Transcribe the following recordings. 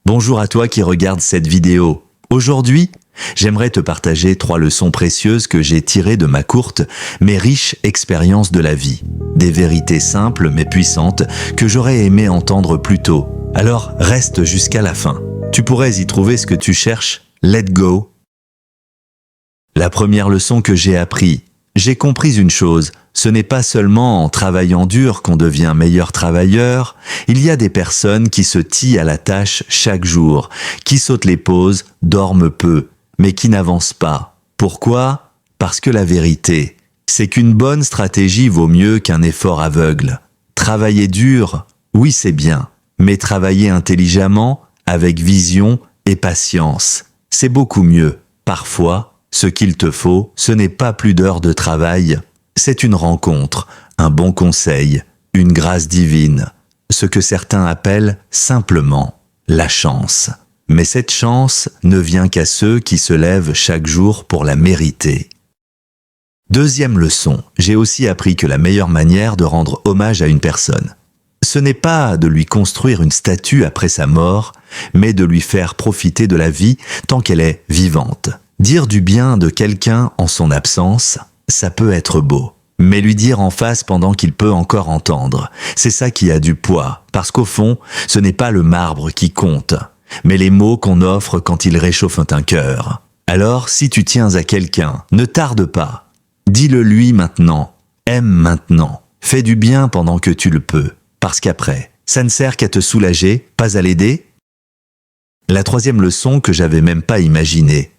Bonjour à toi qui regarde cette vidéo. Aujourd'hui, j'aimerais te partager 3 leçons précieuses que j'ai tirées de ma courte mais riche expérience de la vie. Des vérités simples mais puissantes que j'aurais aimé entendre plus tôt. Alors reste jusqu'à la fin. Tu pourrais y trouver ce que tu cherches. Let go. La première leçon que j'ai appris, j'ai compris une chose. Ce n'est pas seulement en travaillant dur qu'on devient meilleur travailleur, il y a des personnes qui se tient à la tâche chaque jour, qui sautent les pauses, dorment peu, mais qui n'avancent pas. Pourquoi? Parce que la vérité, c'est qu'une bonne stratégie vaut mieux qu'un effort aveugle. Travailler dur, oui c'est bien, mais travailler intelligemment, avec vision et patience, c'est beaucoup mieux. Parfois, ce qu'il te faut, ce n'est pas plus d'heures de travail, c'est une rencontre, un bon conseil, une grâce divine, ce que certains appellent simplement la chance. Mais cette chance ne vient qu'à ceux qui se lèvent chaque jour pour la mériter. Deuxième leçon, j'ai aussi appris que la meilleure manière de rendre hommage à une personne, ce n'est pas de lui construire une statue après sa mort, mais de lui faire profiter de la vie tant qu'elle est vivante. Dire du bien de quelqu'un en son absence, ça peut être beau, mais lui dire en face pendant qu'il peut encore entendre, c'est ça qui a du poids, parce qu'au fond, ce n'est pas le marbre qui compte, mais les mots qu'on offre quand ils réchauffent un cœur. Alors, si tu tiens à quelqu'un, ne tarde pas. Dis-le lui maintenant, aime maintenant, fais du bien pendant que tu le peux, parce qu'après, ça ne sert qu'à te soulager, pas à l'aider. La troisième leçon que j'avais même pas imaginée,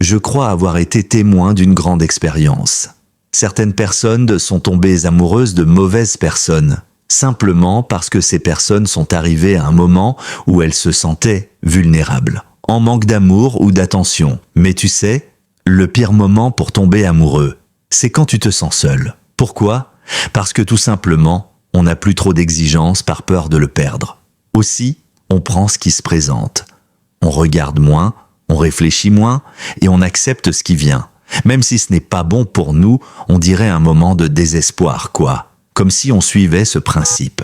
je crois avoir été témoin d'une grande expérience. Certaines personnes sont tombées amoureuses de mauvaises personnes, simplement parce que ces personnes sont arrivées à un moment où elles se sentaient vulnérables, en manque d'amour ou d'attention. Mais tu sais, le pire moment pour tomber amoureux, c'est quand tu te sens seul. Pourquoi? Parce que tout simplement, on n'a plus trop d'exigences par peur de le perdre. Aussi, on prend ce qui se présente. On regarde moins, on réfléchit moins et on accepte ce qui vient. Même si ce n'est pas bon pour nous, on dirait un moment de désespoir, quoi. Comme si on suivait ce principe.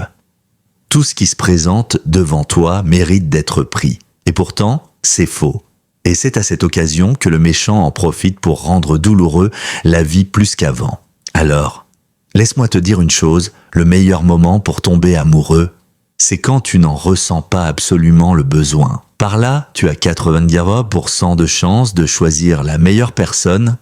Tout ce qui se présente devant toi mérite d'être pris. Et pourtant, c'est faux. Et c'est à cette occasion que le méchant en profite pour rendre douloureux la vie plus qu'avant. Alors, laisse-moi te dire une chose, le meilleur moment pour tomber amoureux, c'est quand tu n'en ressens pas absolument le besoin. Par là, tu as 90% de chances de choisir la meilleure personne.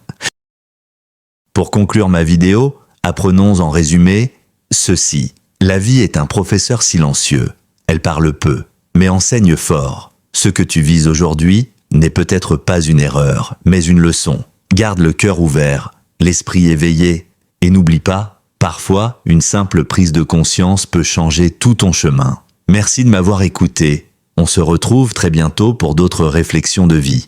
Pour conclure ma vidéo, apprenons en résumé ceci. La vie est un professeur silencieux. Elle parle peu, mais enseigne fort. Ce que tu vis aujourd'hui n'est peut-être pas une erreur, mais une leçon. Garde le cœur ouvert, l'esprit éveillé, et n'oublie pas, parfois, une simple prise de conscience peut changer tout ton chemin. Merci de m'avoir écouté. On se retrouve très bientôt pour d'autres réflexions de vie.